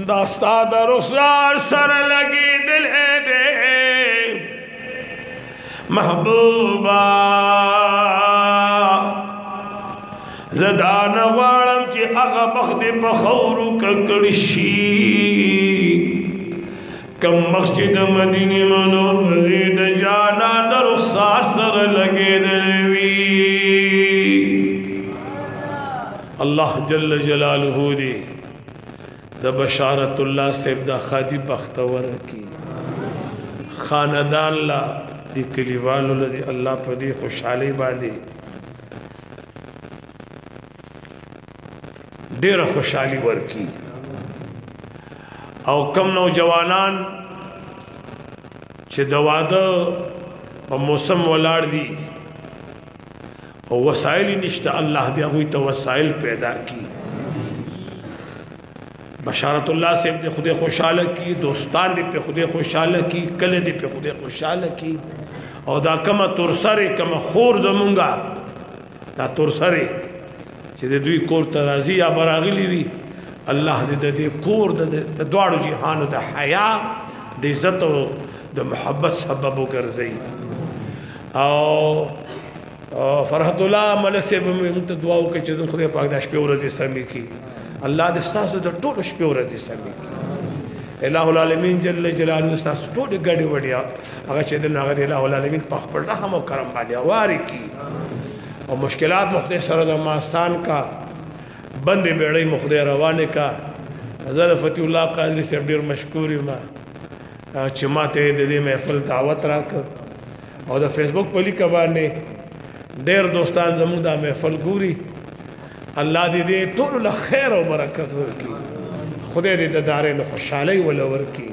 داستا دا رخسار سر لگے دلے دے محبوبہ زدان غوارم چی اغا بخد پخورو ککڑشی کم مسجد مدینی منوری دا جانا دا رخسار سر لگے دلوی اللہ جل جلالہ دی دا بشارت اللہ سیب دا خادی بختور کی خاندان لا دی کلیوالو لدی اللہ پا دی خوشحالی باندی دیر خوشحالی ورکی او کم نوجوانان چه دواده پا موسم ولار دی او وسائلی نشتا اللہ دی اگوی تا وسائل پیدا کی بشارت اللہ سے دے خود خوشحال کی دوستان دے پہ خود خوشحال کی کلے دے پہ خود خوشحال کی او دا کما ترسرے کما خور زمونگا دا ترسرے چی دے دوی کور ترازی یا براغلی وی اللہ دے دے کور دے دوارو جیحانو دا حیاء دے عزت و دا محبت سببو کرزئی او فرحت اللہ ملک سے بمت دعاو کے چیزن خود پاک دا شپیو رضی سمی کی اللہ دے ستاس دا ٹوٹ شپیو رضی سمی کی الہ العالمین جل جلالہ ستاس ٹوٹ گڑی وڑیا اگر چیدن اگر الہ العالمین پاک پر رحم و کرم بالی واری کی اور مشکلات مخدے سرد ماستان کا بند بیڑی مخدے روانے کا زه د فتح الله قادری صاحب ډېر مشکور یم چې ماته د دې محفل دعوت راکړ او د فیسبوک په لیکه باندې ډېر دوستان زموږ دا محفل ګوري. الله دې ټول له خیر او برکت ورکړي. خدای دې د دارین خوشحالي ول ورکړي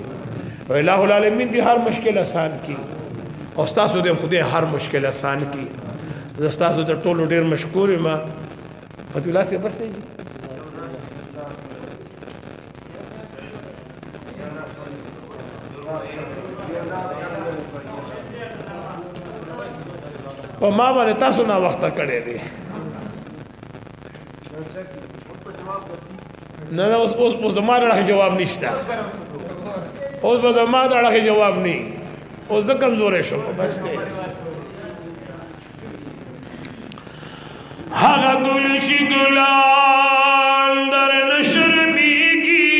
او الہ العالمین دې هر مشکل آسان کړي او تاسو دې خدای هر مشکل آسان کړي. زه تاسو ته ټول ډېر مشکور یم. فتح الله سے بس دی په ما باندې تاسو نه وخت کړی دی. نه نه اوس زما راخي جواب نشته. اوس به زما راخي جواب نه. اوس زه کمزورې شم بس دی. هغه ګل شي ګلان در نشرمېږي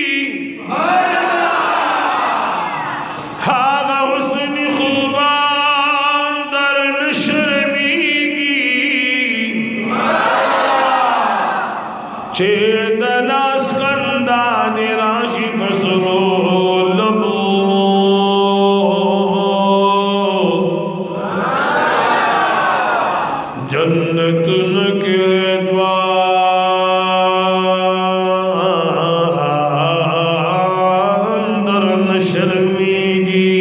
هغه حسن خوبان در نشرمېږي چې د ناز خندا دې راشي په سرو لبو جنتن کے دوار اندر نشرمېږي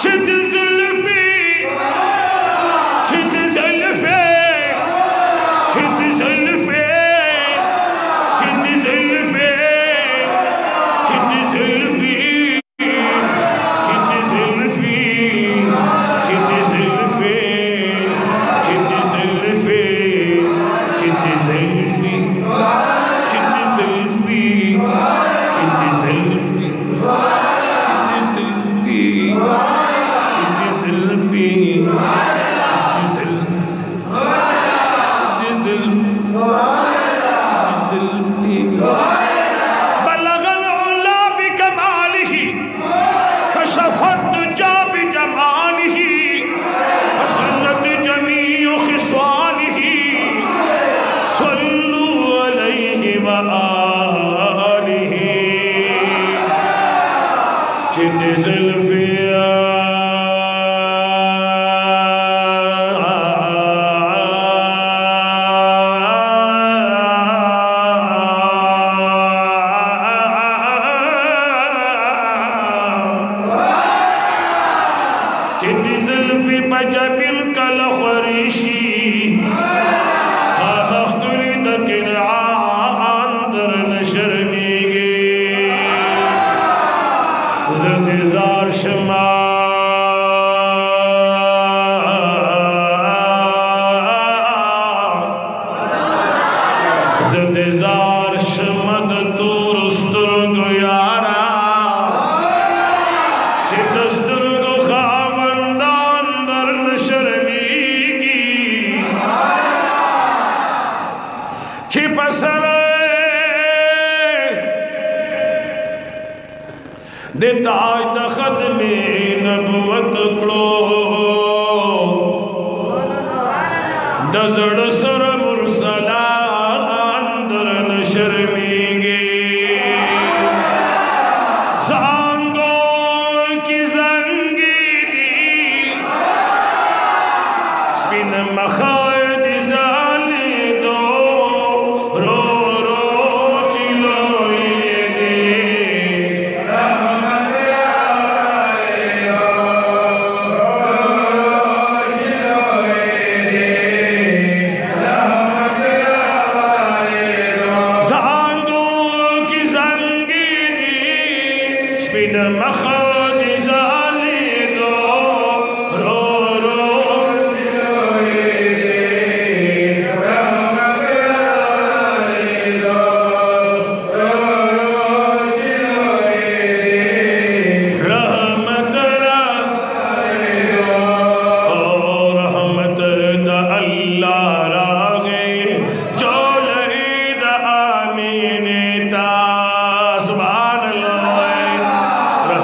چې د زلفې چې د زلفې چې د زلفې چې د زلفې چې د زلفې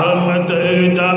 रहमत दा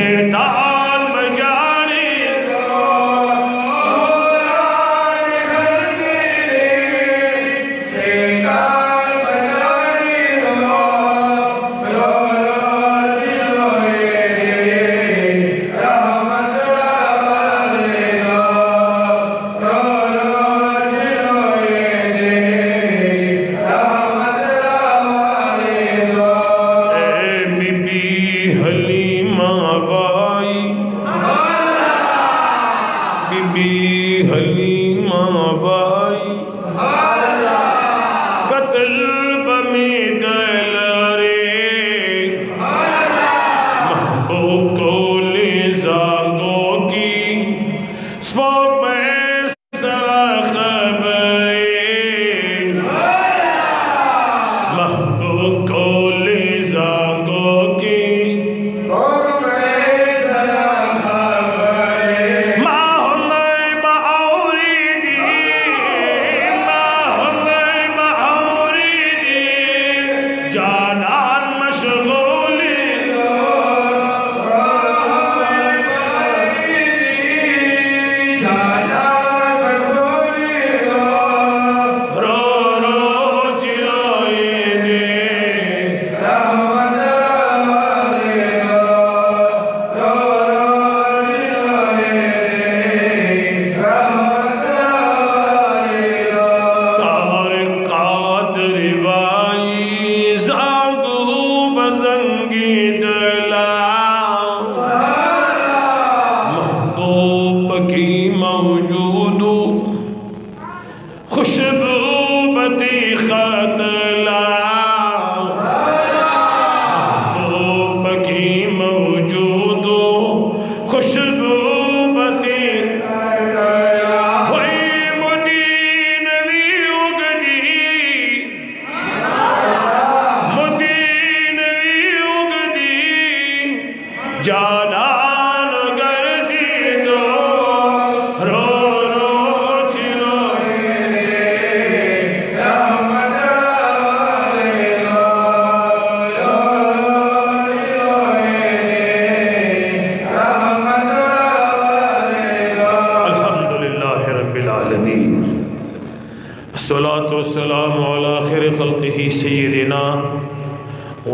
शैतान बजाने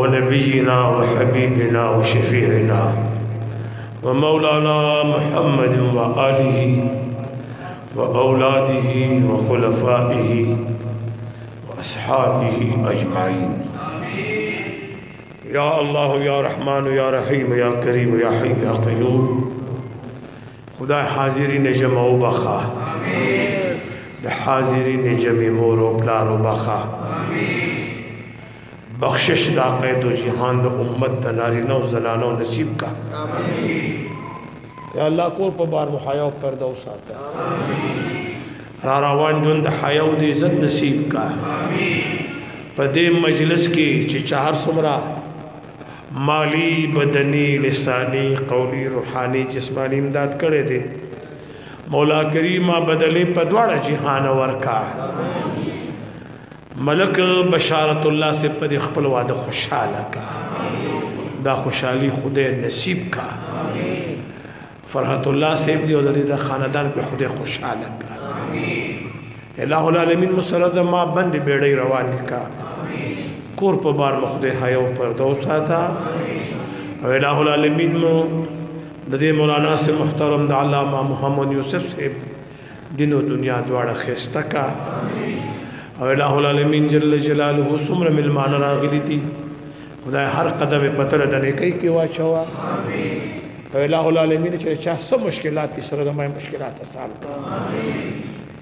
ونبينا وحبيبنا وشفيعنا ومولانا محمد وآله وأولاده وخلفائه وأصحابه أجمعين يا الله يا رحمن يا رحيم يا كريم يا حي يا قيوم خدا حاضرین جمع و بخا د حاضرین جمع مور و پلار و بخا بخشش دا قید و جہان دا امت دا نارینہ و زنانہ و نصیب کا یا اللہ کور پا بار محایاو پردہ و ساتا راروان جون دا حیاو دی عزت نصیب کا پا دے مجلس کی چی چہر سمرا مالی بدنی لسانی قولی روحانی جسمانی امداد کرے دے مولا کریمہ بدلے پا دوڑا جہان ورکا ملک بشارت اللہ سے پد خپل وعدہ خوشحالا کا دا خوشحالی خود نصیب کا فرحت اللہ سے دیو دا خاندان پہ خود خوشحالا کا الہ العالمین مسرد ما بند بیڑی روان کا کور پا بار مخد حیو پر دو ساتا اور الہ العالمین مو دے مولانا سے محترم دا علامہ محمد یوسف سے دن و دنیا دوارا خیستہ کا اور الہ العالمین جل جلالہ سمر ملمان راغلی تھی خدا ہر قدم پتر دنے کئی کی واچوا اور الہ العالمین چلے چاہ سب مشکلات تھی سرد ہمیں مشکلات آسان کا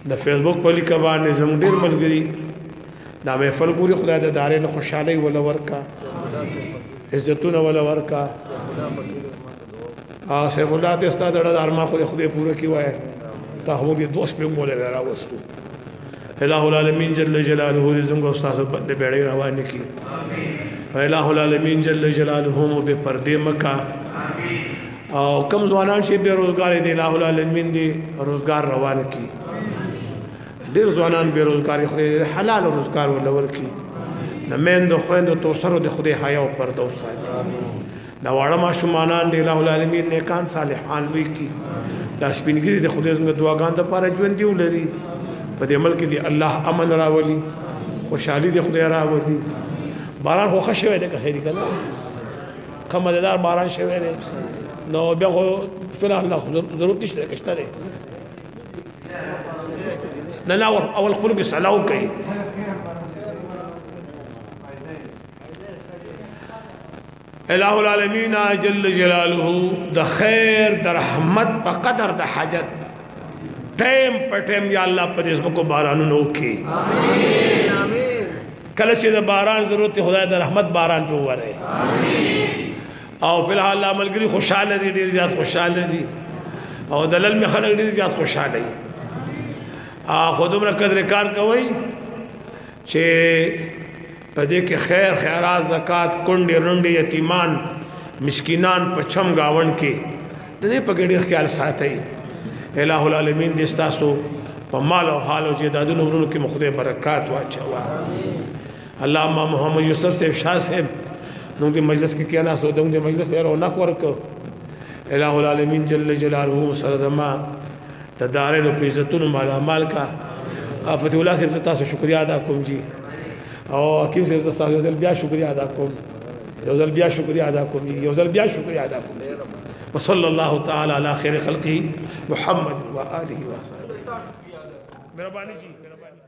دا فیس بک پلی کبان نظم دیر ملگری دا محفل پوری خدا دا دارین خوشحالی والا ورکا عزتون والا ورکا سیف اللہ تستا دا دارما خود خود پورا کی وائے تا ہموں کی دوست پہ مولے لے رہا وستو الہ العالمین جل جلالہ رزم کو استاذ بد بیڑی روانی کی الہ العالمین جل جلالہ بے پردے مکہ اور کم زوانان سے بے روزگار دے الہ العالمین دے روزگار روان کی دیر زوانان بے روزگاری خود حلال روزگار ولور کی نمین دو خوین دو توسر دے خود حیاء و پردہ و ساتی دا واړه ماشومانان دی الله العالمین نیکان صالحان وي کی دا سپینګری د خدای څنګه دعاګان ته پاره ژوند دی ولري په دې ملک دی الله امن راولي خوشحالي دی خدای راولي باران خو ښه شوی دی که خیر کنه کوم مزیدار باران شوی دی نو بیا خو فلحال نه ضرورت نشته کشته دی نه اول خپل کې صلاح کوي الہ العالمین جل جلاله د خیر د رحمت په قدر د حاجت ټیم په ټیم یا الله په دې کو بارانونو وکي امين امين کله چې د باران ضرورت خدای د رحمت باران په وره امين او فی الحال عملګری خوشاله دي ډیر زیات خوشاله دي او دلل می خلک ډیر زیات خوشاله دي خودمره قدر کار کوي چې پدې کې خیر خیرات زکات کونډې رونډې یتیمان مسکینان په چم گاون کې د دې په ګډه خیال ساتي الہ العالمین دې تاسو په مال او حال او جیدادونو ورونو کې مخده برکات واچوا علامہ محمد یوسف صاحب شاه صاحب نو دې مجلس کې کېنا سو دغه مجلس یې رونق ورکو الہ العالمین جل جلاله سر زما تدارین په عزتونو مال کا فتح الله صاحب تاسو شکریا ادا کوم جی او حکیم صاحب تاسو یو ځل بیا شکریا ادا کوم یو ځل بیا شکریا ادا کوم یو ځل بیا شکریا ادا کوم وصلی الله تعالی علی خیر خلقه محمد و آله و صحبه مهربانی جی مهربانی